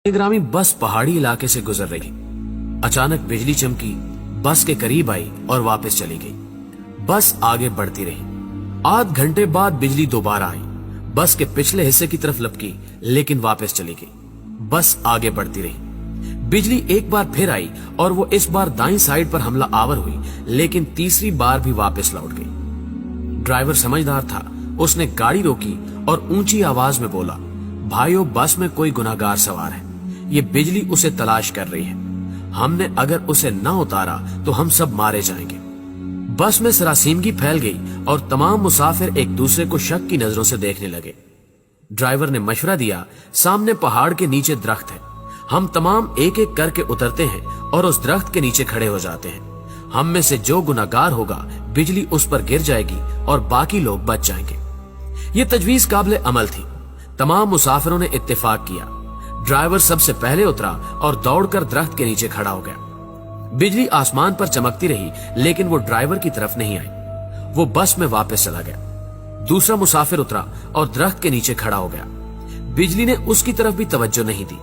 ग्रामी बस पहाड़ी इलाके से गुजर रही। अचानक बिजली चमकी, बस के करीब आई और वापस चली गई। बस आगे बढ़ती रही। आध घंटे बाद बिजली दोबारा आई, बस के पिछले हिस्से की तरफ लपकी, लेकिन वापस चली गई। बस आगे बढ़ती रही। बिजली एक बार फिर आई और वो इस बार दाईं साइड पर हमला आवर हुई, लेकिन तीसरी बार भी वापस लौट गई। ड्राइवर समझदार था, उसने गाड़ी रोकी और ऊंची आवाज में बोला, भाइयों, बस में कोई गुनाहगार सवार है, ये बिजली उसे तलाश कर रही है। हमने अगर उसे न उतारा तो हम सब मारे जाएंगे। बस में सरासीमगी फैल गई और तमाम मुसाफिर एक दूसरे को शक की नजरों से देखने लगे। ड्राइवर ने मशवरा दिया, सामने पहाड़ के नीचे दरख्त है, हम तमाम एक एक करके उतरते हैं और उस दरख्त के नीचे खड़े हो जाते हैं। हम में से जो गुनाहगार होगा, बिजली उस पर गिर जाएगी और बाकी लोग बच जाएंगे। ये तजवीज काबिल अमल थी। तमाम मुसाफिरों ने इत्तेफाक किया। ड्राइवर सबसे पहले उतरा और दौड़कर दरख्त के नीचे खड़ा हो गया। बिजली आसमान पर चमकती रही, लेकिन वो ड्राइवर की तरफ नहीं आई। वो बस में वापस चला गया। दूसरा मुसाफिर उतरा और दरख्त के नीचे खड़ा हो गया। बिजली ने उसकी तरफ भी तवज्जो नहीं दी।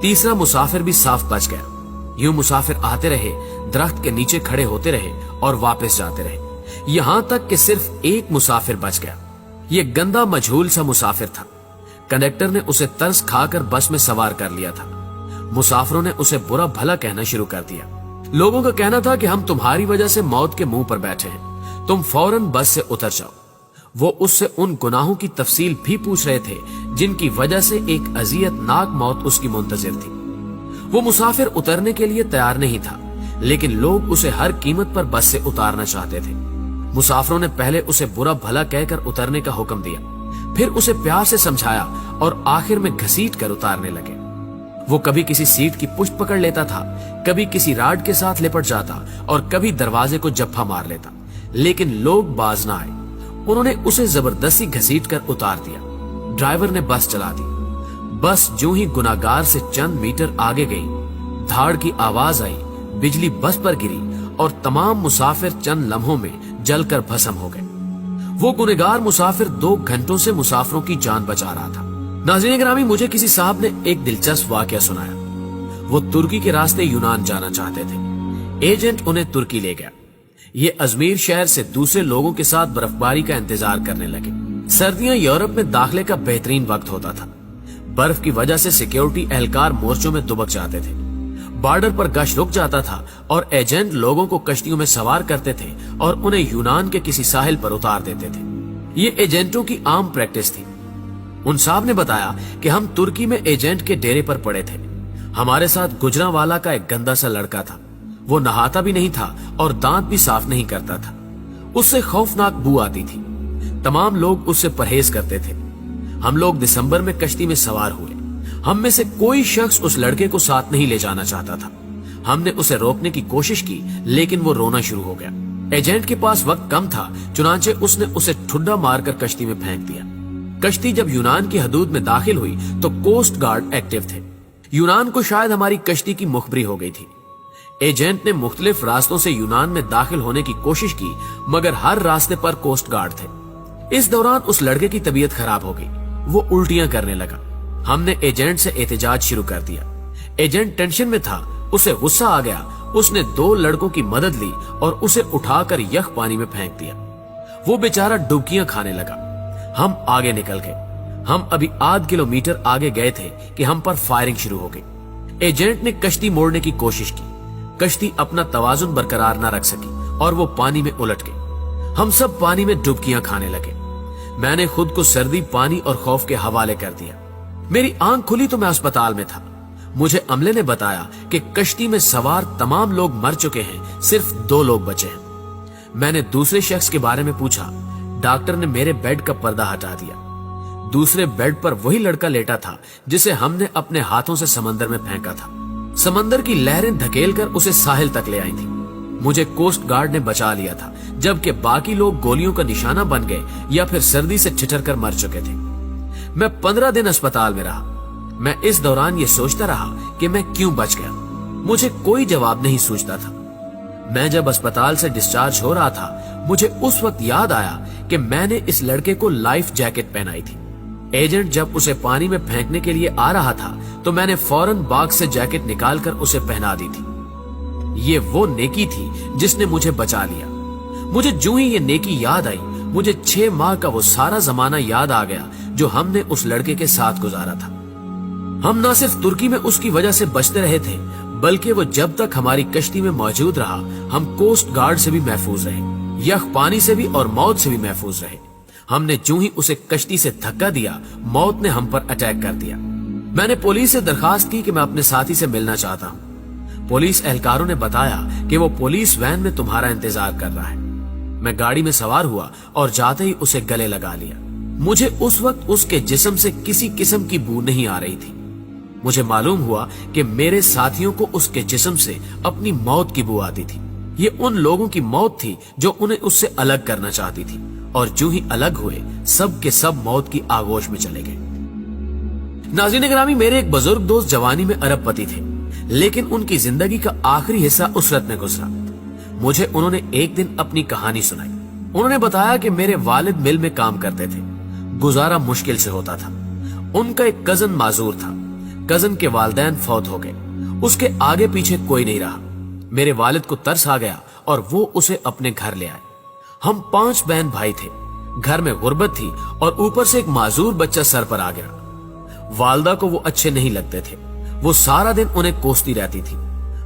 तीसरा मुसाफिर भी साफ बच गया। यूं मुसाफिर आते रहे, दरख्त के नीचे खड़े होते रहे और वापस जाते रहे, यहां तक कि सिर्फ एक मुसाफिर बच गया। ये गंदा मजहूल सा मुसाफिर था। कंडक्टर ने उसे तरस खाकर बस में सवार कर लिया था। मुसाफिरों ने उसे बुरा भला कहना शुरू कर दिया। लोगों का कहना था कि हम तुम्हारी वजह से मौत के मुंह पर बैठे हैं, तुम फौरन बस से उतर जाओ। वो उससे उन गुनाहों की तफसील भी पूछ रहे थे जिनकी वजह से एक अजियतनाक मौत उसकी मुंतजिर थी। वो मुसाफिर उतरने के लिए तैयार नहीं था, लेकिन लोग उसे हर कीमत पर बस से उतारना चाहते थे। मुसाफिरों ने पहले उसे बुरा भला कहकर उतरने का हुक्म दिया, फिर उसे प्यार से समझाया और आखिर में घसीट कर उतारने लगे। वो कभी किसी सीट की पुष्ट पकड़ लेता था, कभी किसी राड के साथ लिपट जाता और कभी दरवाजे को जप्फा मार लेता, लेकिन लोग बाज ना आए। उन्होंने उसे जबरदस्ती घसीट कर उतार दिया। ड्राइवर ने बस चला दी। बस जो ही गुनाहगार से चंद मीटर आगे गई, धाड़ की आवाज आई, बिजली बस पर गिरी और तमाम मुसाफिर चंद लम्हों में जलकर भस्म हो गए। वो गुनहगार मुसाफिर 2 घंटों से मुसाफिरों की जान बचा रहा था। नाज़रीन ग्रामी, मुझे किसी साहब ने एक दिलचस्प वाकया सुनाया। वो तुर्की के रास्ते यूनान जाना चाहते थे। एजेंट उन्हें तुर्की ले गया। ये अजमेर शहर से दूसरे लोगों के साथ बर्फबारी का इंतजार करने लगे। सर्दियां यूरोप में दाखिले का बेहतरीन वक्त होता था। बर्फ की वजह से सिक्योरिटी एहलकार मोर्चों में दुबक जाते थे। बॉर्डर पर गश्त रुक जाता था और एजेंट लोगों को कश्तियों में सवार करते थे और उन्हें यूनान के किसी साहिल पर उतार देते थे। ये एजेंटों की आम प्रैक्टिस थी। उन साहब ने बताया कि हम तुर्की में एजेंट के डेरे पर पड़े थे। हमारे साथ गुजरांवाला का एक गंदा सा लड़का था। वो नहाता भी नहीं था और दांत भी साफ नहीं करता था। उससे खौफनाक बू आती थी। तमाम लोग उससे परहेज करते थे। हम लोग दिसंबर में कश्ती में सवार हुए। हम में से कोई शख्स उस लड़के को साथ नहीं ले जाना चाहता था। हमने उसे रोकने की कोशिश की, लेकिन वो रोना शुरू हो गया। एजेंट के पास वक्त कम था, चुनांचे उसने उसे ठुड्डा मारकर कश्ती में फेंक दिया। कश्ती जब यूनान की हदूद में दाखिल हुई तो कोस्ट गार्ड एक्टिव थे। यूनान को शायद हमारी कश्ती की मुखबरी हो गई थी। एजेंट ने मुख्तलिफ रास्तों से यूनान में दाखिल होने की कोशिश की, मगर हर रास्ते पर कोस्ट गार्ड थे। इस दौरान उस लड़के की तबीयत खराब हो गई। वो उल्टियां करने लगा। हमने एजेंट से एहतजाज शुरू कर दिया। एजेंट टेंशन में था, उसे गुस्सा आ गया। उसने 2 लड़कों की मदद ली और उसे उठाकर यख पानी में फेंक दिया। वो बेचारा डुबकियां खाने लगा। हम आगे निकल गए। हम अभी आध किलोमीटर आगे गए थे कि हम पर फायरिंग शुरू हो गई। एजेंट ने कश्ती मोड़ने की कोशिश की। कश्ती अपना तवाजुन बरकरार न रख सकी और वो पानी में उलट गई। हम सब पानी में डुबकियां खाने लगे। मैंने खुद को सर्दी, पानी और खौफ के हवाले कर दिया। मेरी आंख खुली तो मैं अस्पताल में था। मुझे अमले ने बताया कि कश्ती में सवार तमाम लोग मर चुके हैं, सिर्फ 2 लोग बचे हैं। मैंने दूसरे शख्स के बारे में पूछा। डॉक्टर ने मेरे बेड का पर्दा हटा दिया। दूसरे बेड पर वही लड़का लेटा था जिसे हमने अपने हाथों से समंदर में फेंका था। समंदर की लहरें धकेलकर उसे साहिल तक ले आई थी। मुझे कोस्ट गार्ड ने बचा लिया था, जबकि बाकी लोग गोलियों का निशाना बन गए या फिर सर्दी से ठिठर कर मर चुके थे। मैं 15 दिन अस्पताल में रहा। मैं इस दौरान ये सोचता रहा कि मैं क्यों बच गया। मुझे कोई जवाब नहीं सूझता था। मैं जब अस्पताल से डिस्चार्ज हो रहा था, मुझे उस वक्त याद आया कि मैंने इस लड़के को लाइफ जैकेट पहनाई थी। एजेंट जब उसे पानी में फेंकने के लिए आ रहा था तो मैंने फौरन बाग से जैकेट निकालकर उसे पहना दी थी। ये वो नेकी थी जिसने मुझे बचा लिया। मुझे जो ही ये नेकी याद आई, मुझे 6 माह का वो सारा जमाना याद आ गया जो हमने उस लड़के के साथ गुजारा था। हम न सिर्फ तुर्की में उसकी वजह से बचते रहे थे, बल्कि वो जब तक हमारी कश्ती में मौजूद रहा, हम कोस्ट गार्ड से भी महफूज रहे, यख पानी से भी और मौत से भी महफूज रहे। हमने जो ही उसे कश्ती से धक्का दिया, मौत ने हम पर अटैक कर दिया। मैंने पुलिस से दरखास्त की कि मैं अपने साथी से मिलना चाहता हूँ। पुलिस एहलकारों ने बताया कि वो पुलिस वैन में तुम्हारा इंतजार कर रहा है। मैं गाड़ी में सवार हुआ और जाते ही उसे गले लगा लिया। मुझे उस वक्त उसके जिस्म से किसी किस्म की बू नहीं आ रही थी। मुझे मालूम हुआ कि मेरे साथियों को उसके जिस्म से अपनी मौत की बू आती थी। ये उन लोगों की मौत थी जो उन्हें उससे अलग करना चाहती थी, और जो ही अलग हुए सब के सब मौत की आगोश में चले गए। नाज़रीन ग्रामी, मेरे एक बुजुर्ग दोस्त जवानी में अरबपति थे, लेकिन उनकी जिंदगी का आखिरी हिस्सा उसरत में गुजरा। मुझे उन्होंने एक दिन अपनी कहानी सुनाई। उन्होंने बताया कि मेरे वालिद मिल में काम करते थे, गुजारा मुश्किल से होता था। उनका एक कजन माजूर था। कजन के वालिदैन फौत हो गए, उसके आगे पीछे कोई नहीं रहा। मेरे वालिद को तरस आ गया और वो उसे अपने घर ले आए। हम 5 बहन भाई थे। घर में गुर्बत थी और ऊपर से एक माजूर बच्चा सर पर आ गया। वालदा को वो अच्छे नहीं लगते थे। वो सारा दिन उन्हें कोसती रहती थी।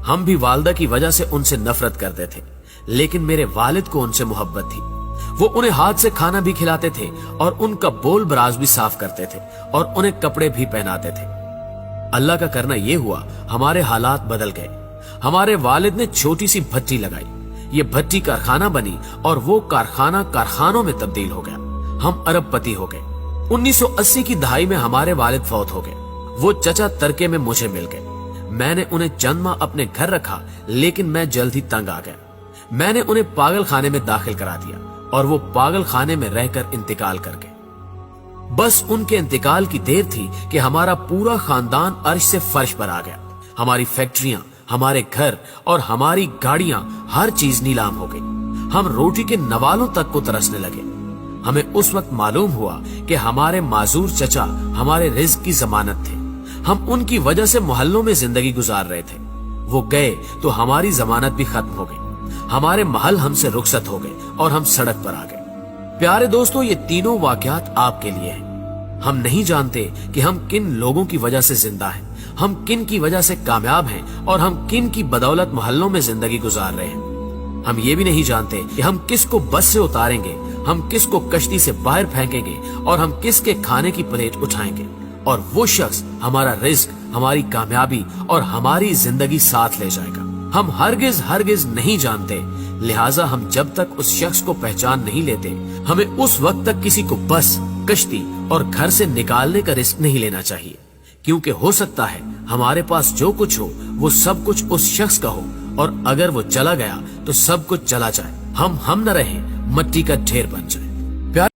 हम भी वालदा की वजह से उनसे नफरत करते थे, लेकिन मेरे वालिद को उनसे मोहब्बत थी। वो उन्हें हाथ से खाना भी खिलाते थे और उनका बोल बराज भी साफ करते थे और उन्हें कपड़े भी पहनाते थे। अल्लाह का करना ये हुआ, हमारे हालात बदल गए। हमारे वालिद ने छोटी सी भट्टी लगाई। ये भट्टी कारखाना बनी और वो कारखाना कारखानों में तब्दील हो गया। हम अरबपति हो गए। 1980 की दहाई में हमारे वालिद फौत हो गए। वो चचा तरके में मुझे मिल गए। मैंने उन्हें चंद माह अपने घर रखा, लेकिन मैं जल्द ही तंग आ गया। मैंने उन्हें पागल खाने में दाखिल करा दिया और वो पागल खाने में रहकर इंतकाल कर गए। बस उनके इंतकाल की देर थी कि हमारा पूरा खानदान अर्श से फर्श पर आ गया। हमारी फैक्ट्रियां, हमारे घर और हमारी गाड़ियां, हर चीज नीलाम हो गई। हम रोटी के नवालों तक को तरसने लगे। हमें उस वक्त मालूम हुआ कि हमारे माजूर चचा हमारे रिज्क की जमानत थे। हम उनकी वजह से मोहल्लों में जिंदगी गुजार रहे थे। वो गए तो हमारी जमानत भी खत्म हो गई। हमारे महल हमसे रुखसत हो गए और हम सड़क पर आ गए। प्यारे दोस्तों, ये तीनों वाकयात आपके लिए हैं। हम नहीं जानते कि हम किन लोगों की वजह से जिंदा हैं, हम किन की वजह से कामयाब हैं और हम किन की बदौलत मोहल्लों में जिंदगी गुजार रहे हैं। हम ये भी नहीं जानते कि हम किसको बस से उतारेंगे, हम किसको कश्ती से बाहर फेंकेंगे और हम किसके खाने की प्लेट उठाएंगे, और वो शख्स हमारा रिज्क, हमारी कामयाबी और हमारी जिंदगी साथ ले जाएगा। हम हरगिज नहीं जानते। लिहाजा हम जब तक उस शख्स को पहचान नहीं लेते, हमें उस वक्त तक किसी को बस, कश्ती और घर से निकालने का रिस्क नहीं लेना चाहिए, क्योंकि हो सकता है हमारे पास जो कुछ हो वो सब कुछ उस शख्स का हो, और अगर वो चला गया तो सब कुछ चला जाए। हम न रहे, मट्टी का ढेर बन जाए।